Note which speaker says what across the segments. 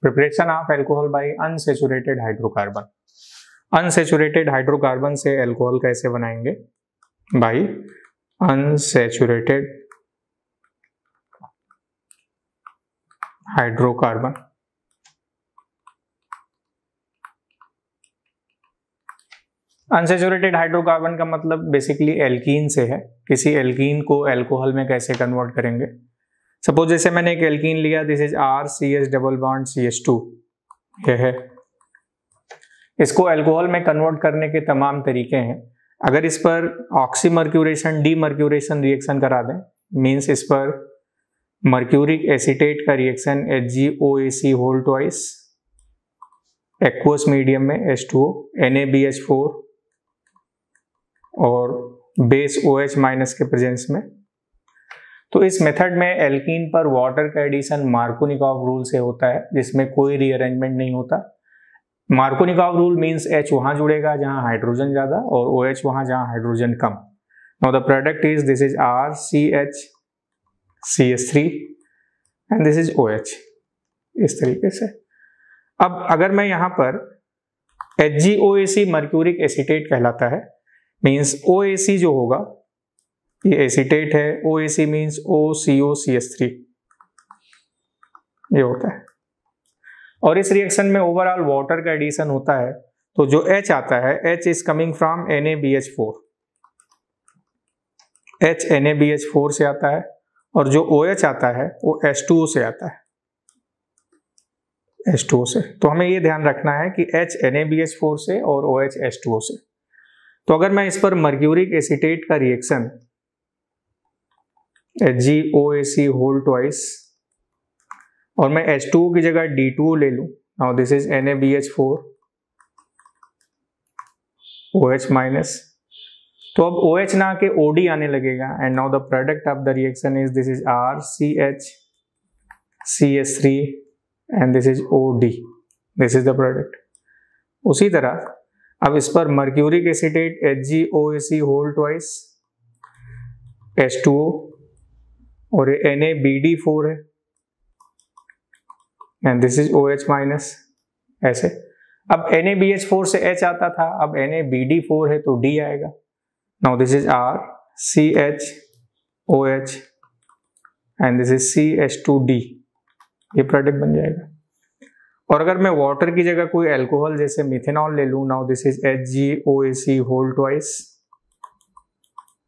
Speaker 1: Preparation of alcohol by unsaturated hydrocarbon. Unsaturated hydrocarbon से alcohol कैसे बनाएंगे? By unsaturated hydrocarbon. Unsaturated hydrocarbon का मतलब बेसिकली एल्कीन से है। किसी एल्कीन को एल्कोहल में कैसे कन्वर्ट करेंगे? सपोज जैसे मैंने एक एल्कीन लिया, this is RCH double bond CH2, यह है। इसको एल्कोहल में कन्वर्ट करने के तमाम तरीके हैं। अगर इस पर ऑक्सीमर्क्यूरेशन डीमर्क्यूरेशन रिएक्शन करा दें, मीन्स इस पर मर्क्यूरिक एसीटेट का reaction HgOAc whole twice aqueous medium में H2O NaBH4 और बेस OH माइनस के प्रेजेंस में, तो इस मेथड में एल्कीन पर वाटर का एडिशन मार्कोनिकॉव रूल से होता है, जिसमें कोई रीअरेंजमेंट नहीं होता। मार्कोनिकॉव रूल मींस H वहां जुड़ेगा जहां हाइड्रोजन ज्यादा और OH वहां जहां hydrogen come. Now the product is this is RCH CH3 and this is OH, इस तरीके से। अब अगर मैं यहां पर HgOAc मर्क्यूरिक एसीटेट कहलाता है, मींस OAc जो होगा ये एसीटेट है, OAc मींस OCOCH3 ये होता है। और इस रिएक्शन में ओवरऑल वाटर का एडिशन होता है, तो जो H आता है H is coming from NaBH4, H NaBH4 से आता है, और जो OH आता है वो H2O से आता है, H2O से। तो हमें ये ध्यान रखना है कि H NaBH4 से और OH H2O से। तो अगर मैं इस पर मर्क्यूरिक एसीटेट का रिएक्शन HgOAc होल ट्वाइस और मैं H2O की जगह D2O ले लूं, now this is NaBH4 OH minus, तो अब OH ना के OD आने लगेगा, and now the product of the reaction is this is RCH CH3 and this is OD, this is the product. उसी तरह अब इस पर mercuric acetate HgOAc whole twice H2O और ये NaBD4 है and this is OH minus, ऐसे। अब NaBH4 से H आता था, अब NaBD4 है तो D आएगा। Now this is RCH OH and this is CH2D, ये प्रोडक्ट बन जाएगा। और अगर मैं वाटर की जगह कोई अल्कोहल जैसे मिथेनॉल ले लूं, now this is HgOAc whole twice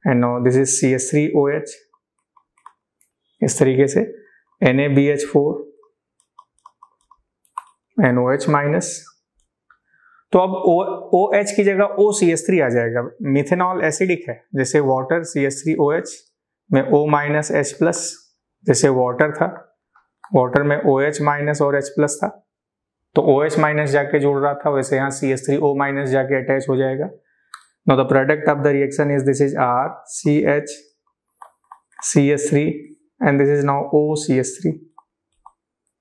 Speaker 1: and now this is CH3OH, इस तरीके से NaBH4 एंड OH माइनस। तो अब OH की जगह OCH3 आ जाएगा। मिथेनॉल एसिडिक है, जैसे वाटर CH3OH में O माइनस H प्लस, जैसे वाटर था, वाटर में OH माइनस और H प्लस था, तो OH माइनस जाके जुड़ रहा था, वैसे यहाँ CH3O माइनस जाके अटैच हो जाएगा। Now the product of the reaction is this is RCH CH3 and this is now OCH3.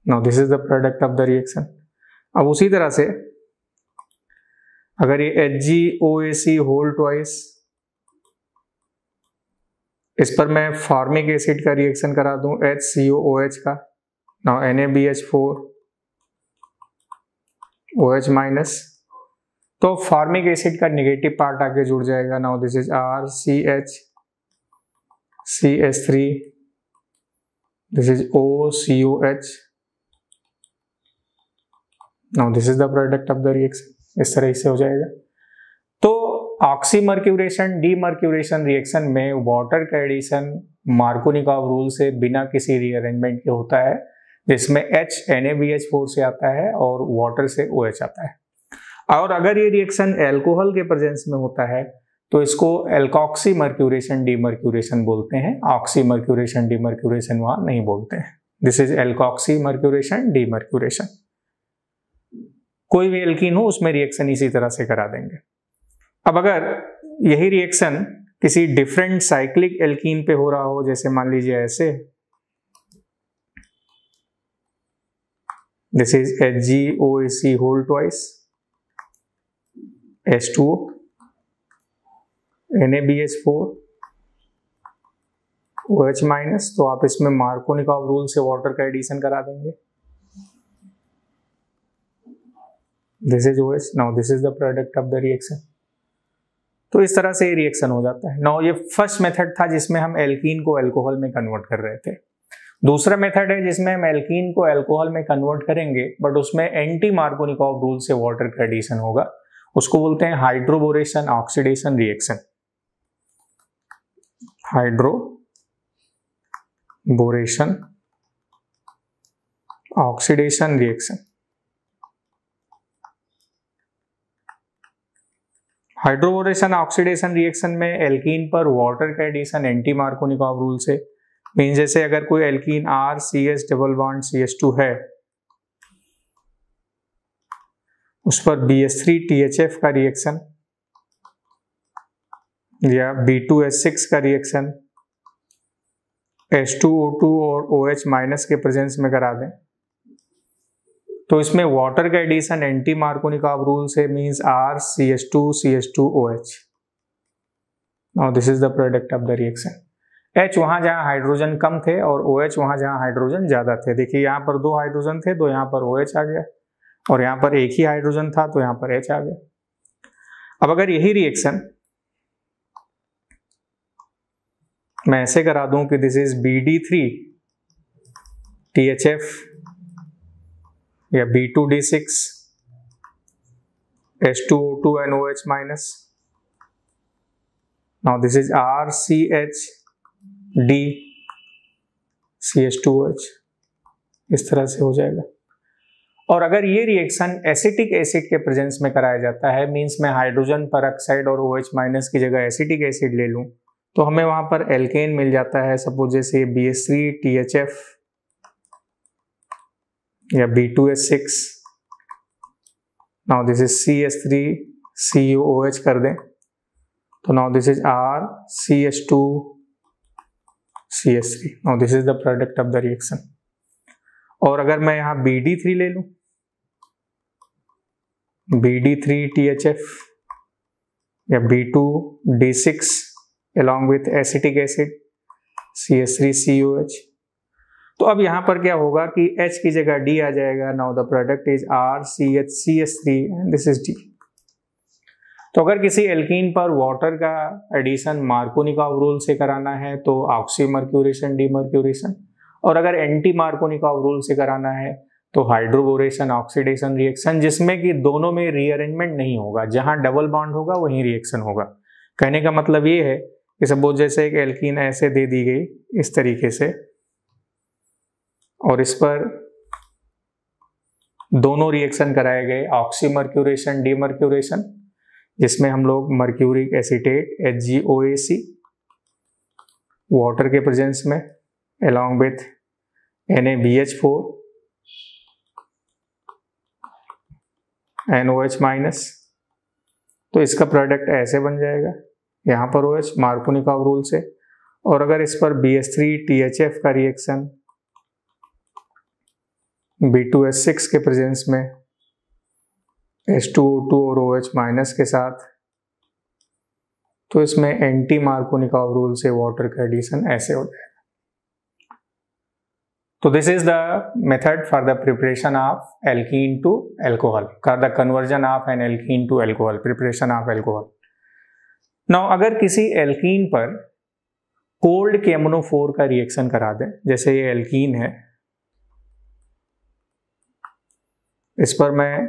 Speaker 1: Now this is the product of the reaction. अब उसी तरह से अगर ये HgOAc होल ट्वाइस, इस पर मैं फॉर्मिक एसिड का रिएक्शन करा दूं HCOOH का, now NaBH4 OH माइनस, तो फॉर्मिक एसिड का नेगेटिव पार्ट आके जुड़ जाएगा। now this is RCH CH3, this is OCOH, now this is the product of the reaction, इस तरह से हो जाएगा। तो ऑक्सीमर्क्यूरेशन डीमर्क्यूरेशन रिएक्शन में वाटर का एडिशन मार्कोनिकॉव रूल से बिना किसी रीअरेंजमेंट के होता है, जिसमें H NaBH4 से आता है और वाटर से OH आता है। और अगर ये रिएक्शन एल्कोहल के प्रेजेंस में होता है तो इसको एल्कॉक्सी मर्क्यूरेशन डीमर्क्यूरेशन बोलते हैं। ऑक्सी मर्क्यूरेशन डीमर्क्यूरेशन वहां नहीं बोलते हैं। This is alkoxy mercuration demercuration. कोई भी एल्कीन हो उसमें रिएक्शन इसी तरह से करा देंगे। अब अगर यही रिएक्शन किसी डिफरेंट साइक्लिक एल्कीन पे हो रहा हो, जैसे मान लीजिए ऐसे, this is HgOAc whole twice H2O NaBH4 OH minus, तो आप इसमें मार्कोनिकॉव रूल से वाटर का एडिशन करा देंगे। This is OH, now this is the product of the reaction. तो इस तरह से ये रिएक्शन हो जाता है। नाउ ये फर्स्ट मेथड था जिसमें हम एल्कीन को अल्कोहल में कन्वर्ट कर रहे थे। दूसरा मेथड है जिसमें हम एल्कीन को अल्कोहल में कन्वर्ट करेंगे, बट उसमें एंटी मार्कोनिकॉव रूल से वाटर का एडिशन होगा। उसको बोलते हैं hydroboration oxidation reaction. Hydroboration oxidation reaction. Hydroboration oxidation reaction में एल्कीन पर वाटर का एडिशन एंटी मार्कोनिकॉव रूल से, मीन जैसे अगर कोई alkene RCH double bond CH2 है, उस पर BH3THF का रिएक्शन या B2H6 का रिएक्शन H2O2 और OH माइनस के प्रेजेंस में करा दें, तो इसमें वाटर का एडिशन एंटी मार्कोनिकॉव रूल से means RCH2CH2OH। Now this is the product of the reaction. H वहां जहां हाइड्रोजन कम थे और OH वहां जहां हाइड्रोजन ज्यादा थे। देखिए यहाँ पर 2 हाइड्रोजन थे तो यहाँ पर OH आ गया, और यहाँ पर एक ही हाइड्रोजन था तो यहाँ पर H आ गया। अब अगर यही रिएक्शन मैं ऐसे करा दूं कि दिस इज BD3THF या B2D6 H2O2 and OH minus, now this is RCHD CH2OH, इस तरह से हो जाएगा। और अगर ये रिएक्शन एसिटिक एसिड के प्रेजेंस में कराया जाता है, मींस मैं हाइड्रोजन परऑक्साइड और OH माइनस की जगह एसिटिक एसिड ले लूं, तो हमें वहां पर एल्केन मिल जाता है। सपोज जैसे BH3THF या B2H6, now this is CH3CuOH कर दें, तो now this is RCH2CH3, now this is the product of the reaction. और अगर मैं यहाँ BD3 ले लूं, BD3THF या B2D6 along with acetic acid CH3CuOH, तो अब यहाँ पर क्या होगा कि H की जगह D आ जाएगा। Now the product is RCHCH3 and this is D। तो अगर किसी एल्कीन पर वाटर का एडिशन मार्कोनिकॉव रूल से कराना है तो ऑक्सीमर्क्यूरेशन डीमर्क्यूरेशन, और अगर एंटी मार्कोनिकॉव रूल से कराना है तो हाइड्रोबोरेशन ऑक्सीडेशन रिएक्शन, जिसमें कि दोनों में रीअरेंजमेंट नहीं होगा, जहां डबल बॉन्ड होगा वहीं रिएक्शन होगा। कहने का मतलब ये है कि सपोज जैसे एक एल्कीन ऐसे दे दी गई इस तरीके से, और इस पर दोनों रिएक्शन कराए गए ऑक्सीमर्क्यूरेशन डीमर्क्यूरेशन, जिसमें हम लोग मर्क्यूरिक एसीटेट HgOAc वाटर के प्रेजेंस में along with NaBH4 NOH minus, तो इसका प्रोडक्ट ऐसे बन जाएगा, यहाँ पर OH मार्कोनिकॉव रूल से। और अगर इस पर BH3THF का रिएक्शन B2H6 के प्रेजेंस में H2O2 और OH माइनस के साथ, तो इसमें एंटी मार्कोनिकॉव रूल से वाटर का एडिशन ऐसे हो जाएगा। तो this is the method for the preparation of alkene to alcohol, the conversion of an alkene to alcohol, preparation of alcohol. Now अगर किसी एल्कीन पर कोल्ड KMnO4 का रिएक्शन करा दें, जैसे ये एल्कीन है, इस पर मैं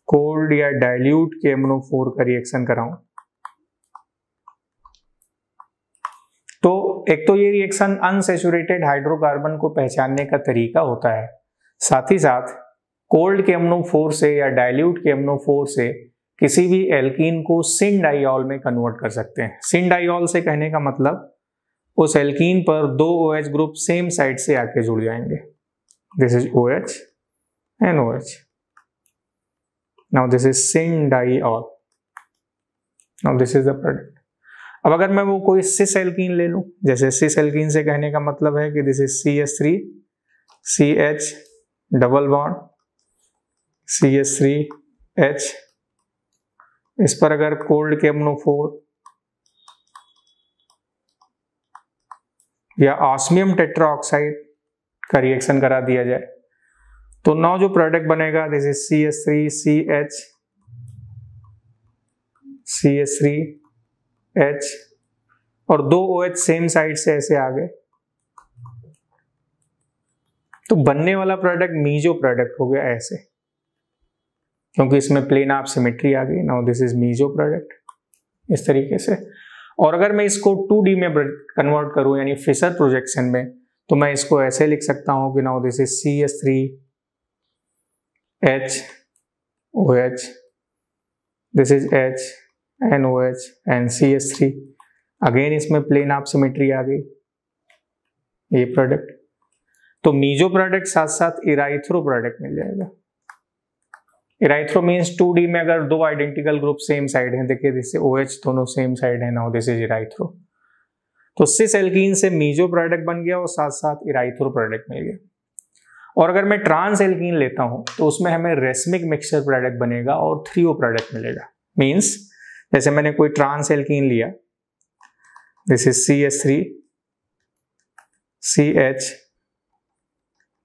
Speaker 1: कोल्ड या डाइल्यूट KMnO4 का रिएक्शन कराऊं, तो एक तो ये रिएक्शन अनसैचुरेटेड हाइड्रोकार्बन को पहचानने का तरीका होता है, साथ ही साथ कोल्ड KMnO4 से या डाइल्यूट KMnO4 से किसी भी एल्कीन को सिन डाइऑल में कन्वर्ट कर सकते हैं। सिन डाइऑल से कहने का मतलब उस एल्कीन पर 2 OH ग्रुप सेम साइड से आके जुड़ जाएंगे। This is OH and OH, now this is syn diol, now this is the product. अब अगर मैं वो कोई सिस एल्कीन ले लूं, जैसे सिस एल्कीन से कहने का मतलब है कि this is CH3CH double bond CH3H, इस पर अगर कोल्ड KMnO4 या ऑस्मियम टेट्राऑक्साइड का रिएक्शन करा दिया जाए, तो नाउ जो प्रोडक्ट बनेगा दिस इज CH3 और 2 OH सेम साइड से ऐसे आ गए, तो बनने वाला प्रोडक्ट मीजो प्रोडक्ट हो गया ऐसे, क्योंकि इसमें प्लेन ऑफ सिमेट्री आ गई। Now this is meso product इस तरीके से। और अगर मैं इसको 2D में कन्वर्ट करूं यानी फिशर प्रोजेक्शन में, तो मैं इसको ऐसे लिख सकता हूं कि now this is CH3HOH, this is HNOH and CH3। Again इसमें प्लेन ऑफ सिमेट्री आ गई ये प्रोडक्ट। तो मीजो प्रोडक्ट साथ साथ इराइथ्रो प्रोडक्ट मिल जाएगा। इराइथ्रो मीन्स 2D में अगर 2 आइडेंटिकल ग्रुप सेम साइड हैं, देखिए जैसे OH दोनों सेम साइड है, नाउ दिस इज इराइथ्रो। तो सिस एल्कीन से मीजो प्रोडक्ट बन गया और साथ साथ इराइथ्रो प्रोडक्ट मिल गया। और अगर मैं ट्रांस एल्कीन लेता हूं तो उसमें हमें रेसमिक मिक्सचर प्रोडक्ट बनेगा और 3O प्रोडक्ट मिलेगा। मीन्स जैसे मैंने कोई ट्रांस एल्कीन लिया, this is CH3 CH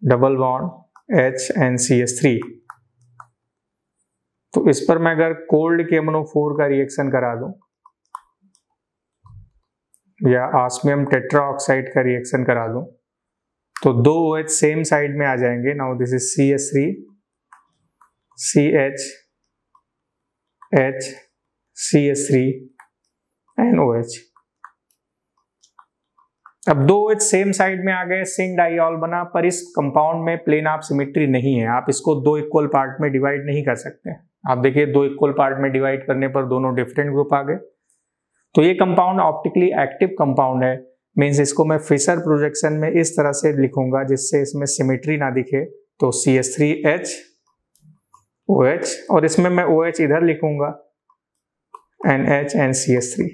Speaker 1: double bond H and CH3। तो इस पर मैं अगर कोल्ड KMnO4 का रिएक्शन करा दूं या ऑस्मियम टेट्राऑक्साइड का रिएक्शन करा दूं, तो 2 OH सेम साइड में आ जाएंगे। Now this is CH3 CH H CH3 and OH। अब 2 OH सेम साइड में आ गए, सिंक डाइऑल बना, पर इस कंपाउंड में प्लेन ऑफ सिमेट्री नहीं है। आप इसको 2 इक्वल पार्ट में डिवाइड नहीं कर सकते। आप देखिए 2 इक्वल पार्ट में डिवाइड करने पर दोनों डिफरेंट ग्रुप आ गए। तो ये कंपाउंड ऑप्टिकली एक्टिव कंपाउंड है, मीन्स इसको मैं फिशर प्रोजेक्शन में इस तरह से लिखूंगा जिससे इसमें सिमेट्री ना दिखे। तो CH3HOH और इसमें मैं OH इधर लिखूंगा and H and CH3।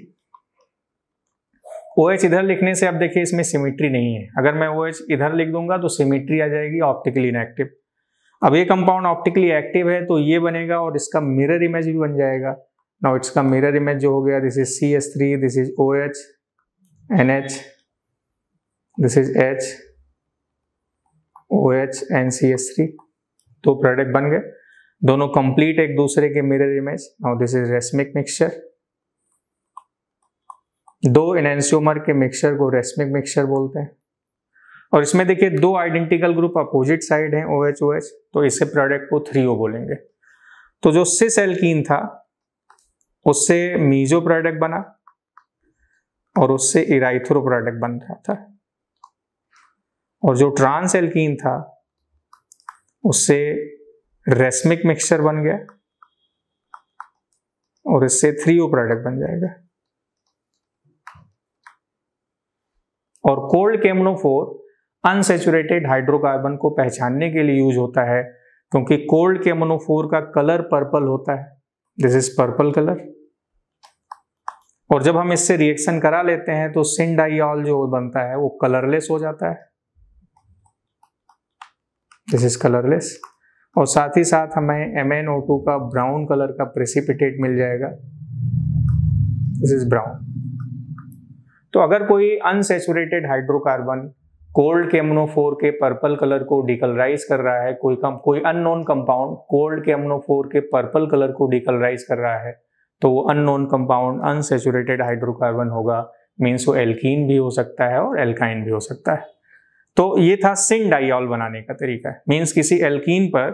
Speaker 1: OH इधर लिखने से अब देखिए इसमें सिमेट्री नहीं है। अगर मैं OH इधर लिख दूंगा तो सिमेट्री आ जाएगी, ऑप्टिकली इनएक्टिव। अब ये कंपाउंड ऑप्टिकली एक्टिव है तो ये बनेगा और इसका मिरर इमेज भी बन जाएगा। नाउ इसका मिरर इमेज जो हो गया, this is CH3, this is OH NH, this is H OH and CH3। तो प्रोडक्ट बन गए, दोनों कंप्लीट एक दूसरे के mirror image. Now this is racemic mixture. 2 enantiomer के मिक्सचर को रेसमिक मिक्सचर बोलते हैं। और इसमें देखिए 2 आइडेंटिकल ग्रुप अपोजिट साइड हैं OH OH, तो इसे प्रोडक्ट को 3O बोलेंगे। तो जो सिस एल्कीन था उससे मीजो प्रोडक्ट बना और उससे इराइथ्रो प्रोडक्ट बन रहा था, और जो ट्रांस एल्कीन था उससे रेसमिक मिक्सचर बन गया और इससे 3O प्रोडक्ट बन जाएगा। और कोल्ड KMnO4 अनसैचुरेटेड हाइड्रोकार्बन को पहचानने के लिए यूज होता है, क्योंकि कोल्ड KMnO4 का कलर पर्पल होता है, दिस इज पर्पल कलर। और जब हम इससे रिएक्शन करा लेते हैं तो सिन डाइऑल जो बनता है वो कलरलेस हो जाता है, दिस इज कलरलेस। और साथ ही साथ हमें MnO2 का ब्राउन कलर का प्रेसिपिटेट मिल जाएगा, दिस इज ब्राउन। तो अगर कोई अनसैचुरेटेड हाइड्रोकार्बन कोल्ड KMnO4 के पर्पल कलर को डिकलराइज कर रहा है, कोई अननोन कंपाउंड कोल्ड KMnO4 के पर्पल कलर को डिकलराइज कर रहा है, तो वो अननोन कंपाउंड अनसैचुरेटेड हाइड्रोकार्बन होगा। मीन्स वो एल्कीन भी हो सकता है और एल्काइन भी हो सकता है। तो ये था सिन डाइऑल बनाने का तरीका। मीन्स किसी एल्कीन पर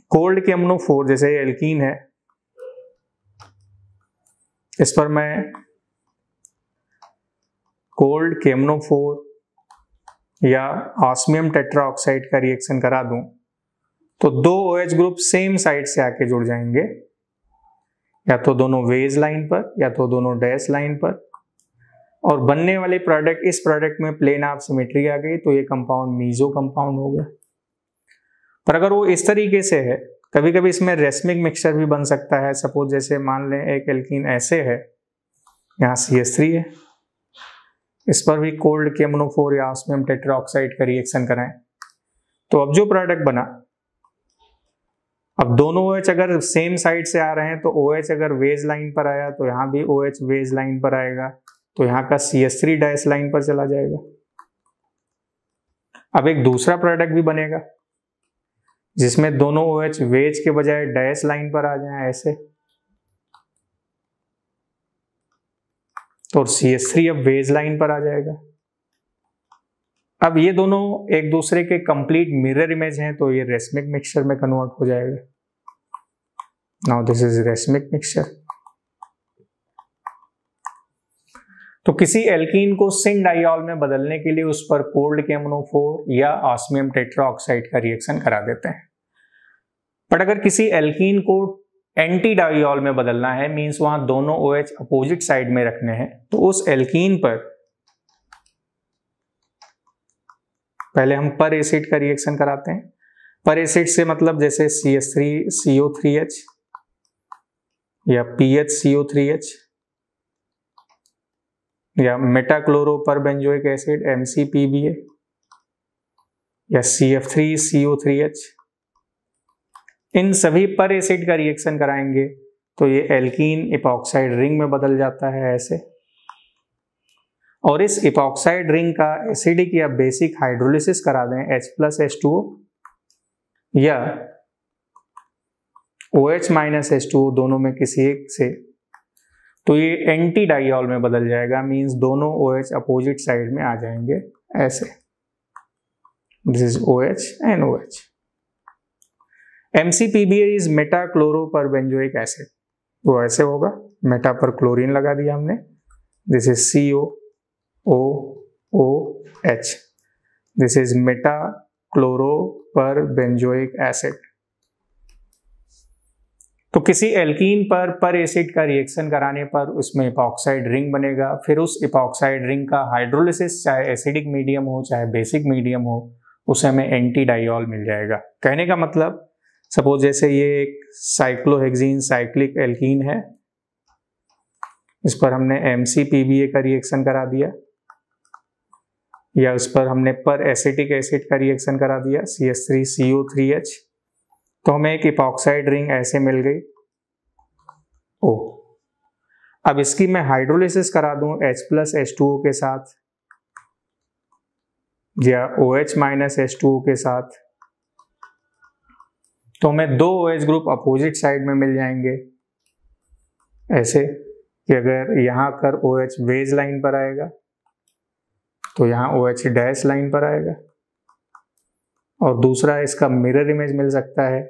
Speaker 1: कोल्ड KMnO4, जैसे एल्कीन है, इस पर मैं कोल्ड KMnO4 या ऑस्मियम टेट्राऑक्साइड का रिएक्शन करा दूं तो 2 OH ग्रुप सेम साइड से आके जुड़ जाएंगे, या तो दोनों वेज लाइन पर या तो दोनों डैश लाइन पर, और बनने वाले प्रोडक्ट, इस प्रोडक्ट में प्लेन ऑफ सिमेट्री आ गई तो ये कंपाउंड मीजो कंपाउंड हो गया। पर अगर वो इस तरीके से है, कभी कभी इसमें रेसमिक मिक्सचर भी बन सकता है। सपोज जैसे मान लें एक एल्कीन ऐसे है, यहाँ CH3 है, इस पर भी कोल्ड KMnO4 या ऑस्मियम टेट्राऑक्साइड का रिएक्शन कराएं, तो अब जो प्रोडक्ट बना, अब दोनों OH अगर सेम साइड से आ रहे हैं तो OH अगर वेज लाइन पर आया तो यहाँ भी OH वेज लाइन पर आएगा, तो यहाँ का CH3 डैश लाइन पर चला जाएगा। अब एक दूसरा प्रोडक्ट भी बनेगा, जिसमें दोनों OH वेज के बजाय डैश लाइन पर आ जाए ऐसे, तो CH3 अब वेज लाइन पर आ जाएगा। अब ये दोनों एक दूसरे के कंप्लीट मिरर इमेज हैं, तो ये रेसमिक मिक्सचर में कन्वर्ट हो जाएगा। Now this is racemic mixture. तो किसी एल्कीन को सिन डाइऑल में बदलने के लिए उस पर कोल्ड KMnO4 या ऑस्मियम टेट्राऑक्साइड का रिएक्शन करा देते हैं। बट अगर किसी एल्कीन को एंटी डाइऑल में बदलना है, मींस वहां दोनों OH अपोजिट साइड में रखने हैं, तो उस एल्कीन पर पहले हम पर एसिड का रिएक्शन कराते हैं। पर एसिड से मतलब जैसे CH3CO3H या PHCO3H या मेटाक्लोरो पर बेंजोइक एसिड MCPBA या CF3CO3H, इन सभी पर एसिड का रिएक्शन कराएंगे तो ये एल्कीन इपॉक्साइड रिंग में बदल जाता है ऐसे। और इस इपॉक्साइड रिंग का एसिडिक या बेसिक हाइड्रोलिसिस करा दें H+H2O या OH-H2O दोनों में किसी एक से, तो ये एंटी डाइऑल में बदल जाएगा, मींस दोनों OH अपोजिट साइड में आ जाएंगे ऐसे। This is OH and OH। MCPBA is metachloro पर बेंजोइक एसिड, वो ऐसे होगा, मेटा पर क्लोरीन लगा दिया हमने, this is COOH, this is metachloro पर बेंजोइक एसिड। तो किसी एल्कीन पर एसिड का रिएक्शन कराने पर उसमें इपॉक्साइड रिंग बनेगा। फिर उस इपॉक्साइड रिंग का हाइड्रोलिसिस चाहे एसिडिक मीडियम हो चाहे बेसिक मीडियम हो, उसे हमें एंटी डाइऑल मिल जाएगा। कहने का मतलब सपोज जैसे ये एक साइक्लोहेक्सीन साइक्लिक एल्कीन है, इस पर हमने MCPBA का रिएक्शन करा दिया या उस पर हमने पर एसिटिक एसिड का रिएक्शन करा दिया CH3CO3H, तो हमें एक इपॉक्साइड रिंग ऐसे मिल गई O। अब इसकी मैं हाइड्रोलिसिस करा दूं H+H2O के साथ या OH-H2O के साथ, तो हमें दो OH ग्रुप अपोजिट साइड में मिल जाएंगे ऐसे कि अगर यहां कर OH वेज लाइन पर आएगा तो यहां OH डैश लाइन पर आएगा, और दूसरा इसका मिरर इमेज मिल सकता है।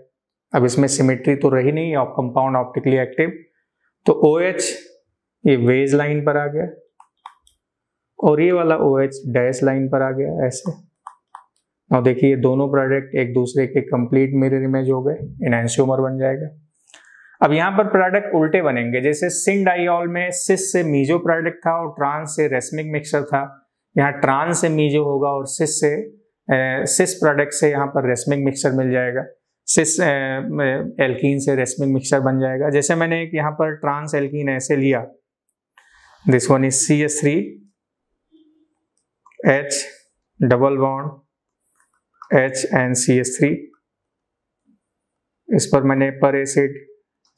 Speaker 1: अब इसमें सिमेट्री तो रही नहीं, और कंपाउंड ऑप्टिकली एक्टिव, तो OH ये वेज लाइन पर आ गया और ये वाला OH डैश लाइन पर आ गया ऐसे। और देखिए दोनों प्रोडक्ट एक दूसरे के कंप्लीट मिरर इमेज हो गए, एनांशियोमर बन जाएगा। अब यहाँ पर प्रोडक्ट उल्टे बनेंगे, जैसे सिन डाइऑल में सिस से मीजो प्रोडक्ट था और ट्रांस से रेसमिक मिक्सचर था, यहाँ ट्रांस से मीजो होगा और सिस प्रोडक्ट से यहाँ पर रेसमिक मिक्सचर मिल जाएगा, सिस एल्कीन से रेसमिक मिक्सचर बन जाएगा। जैसे मैंने एक यहाँ पर ट्रांस एल्कीन ऐसे लिया, this one is CH3H double bond H and CH3, इस पर मैंने पर एसिड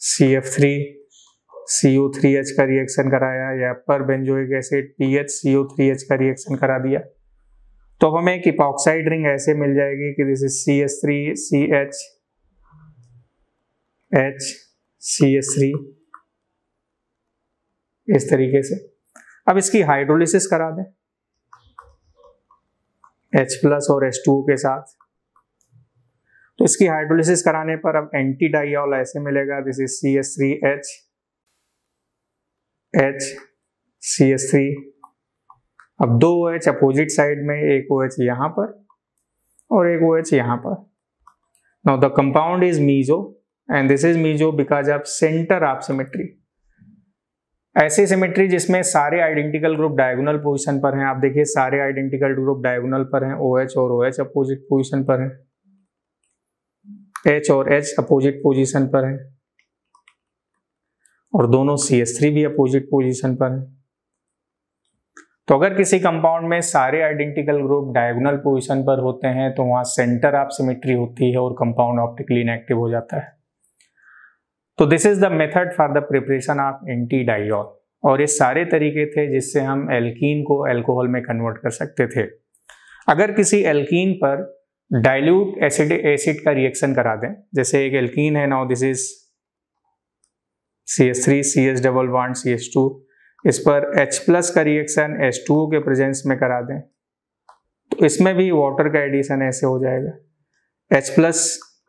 Speaker 1: CF3CO3H का रिएक्शन कराया या पर बेंजोइक एसिड PHCO3H का रिएक्शन करा दिया, तो हमें एक इपॉक्साइड रिंग ऐसे मिल जाएगी कि दिस इज CH3CHHCH3 इस तरीके से। अब इसकी हाइड्रोलिसिस करा दें H+ और H2O के साथ, तो इसकी हाइड्रोलिसिस कराने पर अब एंटी डाइऑल ऐसे मिलेगा, दिस इज CH3HCH3। अब दो OH अपोजिट साइड में, एक OH यहाँ पर और एक OH यहाँ पर। Now the compound is meso and this is meso because of centre of symmetry. ऐसी सिमेट्री जिसमें सारे आइडेंटिकल ग्रुप डायगोनल पोजीशन पर हैं। आप देखिए सारे आइडेंटिकल ग्रुप डायगोनल पर हैं, OH और OH अपोजिट पोजीशन पर हैं, H और H अपोजिट पोजीशन पर हैं, और दोनों CH3 भी अपोजिट पोजीशन पर हैं। तो अगर किसी कंपाउंड में सारे आइडेंटिकल ग्रुप डायगोनल पोजीशन पर होते हैं तो वहां सेंटर ऑफ सिमेट्री होती है और कंपाउंड ऑप्टिकली इनएक्टिव हो जाता है। तो this is the method for the preparation of anti diol, और ये सारे तरीके थे जिससे हम एल्कीन को अल्कोहल में कन्वर्ट कर सकते थे। अगर किसी एल्कीन पर डाइल्यूट एसिड का रिएक्शन करा दें, जैसे एक एल्कीन है, now this is CH3 CH double bond CH2, इस पर H+ का रिएक्शन H2O के प्रेजेंस में करा दें, तो इसमें भी वाटर का एडिशन ऐसे हो जाएगा। H+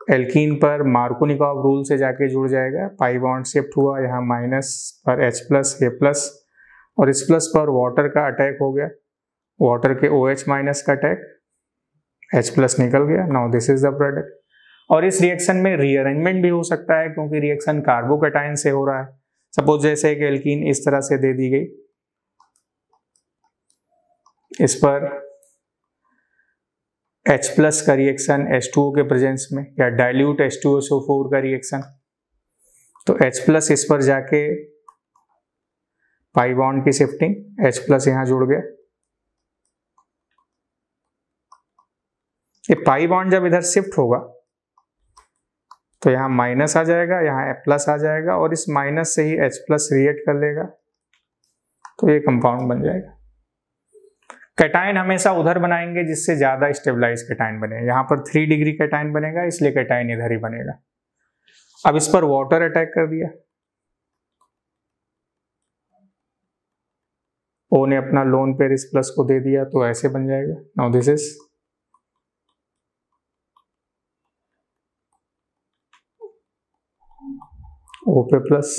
Speaker 1: एल्कीन पर मार्कोनिकॉव रूल से जाके जुड़ जाएगा, पाई बॉन्ड शिफ्ट हुआ, यहाँ माइनस पर H+, A+, और इस प्लस पर वाटर का अटैक हो गया, वाटर के OH- का अटैक, H+ निकल गया। Now this is the product. और इस रिएक्शन में रीअरेंजमेंट भी हो सकता है, क्योंकि रिएक्शन कार्बोकैटायन से हो रहा है। सपोज जैसे एक एल्कीन इस तरह से दे दी गई, इस पर H+ का रिएक्शन H2O के प्रेजेंस में, या डाइल्यूट H2SO4 का रिएक्शन, तो H+ इस पर जाके पाई बॉन्ड की शिफ्टिंग, H+ यहां जुड़ गया। ये पाई बॉन्ड जब इधर शिफ्ट होगा तो यहाँ माइनस आ जाएगा, यहाँ प्लस आ जाएगा, और इस माइनस से ही H+ रिएक्ट कर लेगा, तो ये कंपाउंड बन जाएगा। कैटायन हमेशा उधर बनाएंगे जिससे ज्यादा स्टेबलाइज कैटायन बने। यहाँ पर 3 डिग्री कैटायन बनेगा, इसलिए कैटायन इधर ही बनेगा। अब इस पर वाटर अटैक कर दिया, O ने अपना लोन पेयर इस प्लस को दे दिया, तो ऐसे बन जाएगा। नाउ दिस इज O पे प्लस,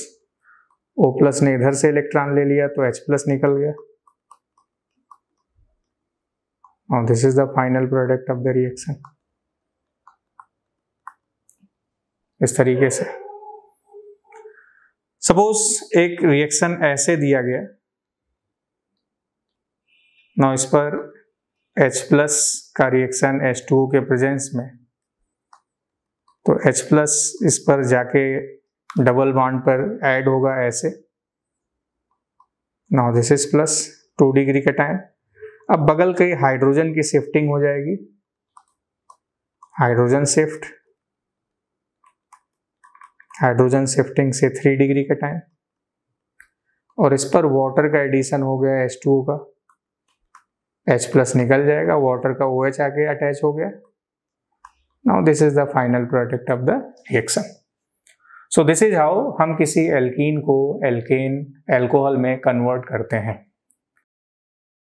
Speaker 1: O+ ने इधर से इलेक्ट्रॉन ले लिया, तो H+ निकल गया। Now this is the final product of the reaction। इस तरीके से सपोज एक रिएक्शन ऐसे दिया गया, ना इस पर H+ का रिएक्शन H2O के प्रेजेंस में, तो H+ इस पर जाके डबल बॉन्ड पर ऐड होगा ऐसे। Now this is plus 2 degree cation. अब बगल के हाइड्रोजन की शिफ्टिंग हो जाएगी, हाइड्रोजन शिफ्टिंग से 3 डिग्री कैटायन, और इस पर वाटर का एडिशन हो गया H2O का, H+ निकल जाएगा, वाटर का OH आके अटैच हो गया। Now this is the final product of the reaction. So this is how हम किसी एल्कीन को एल्केन अल्कोहल में कन्वर्ट करते हैं।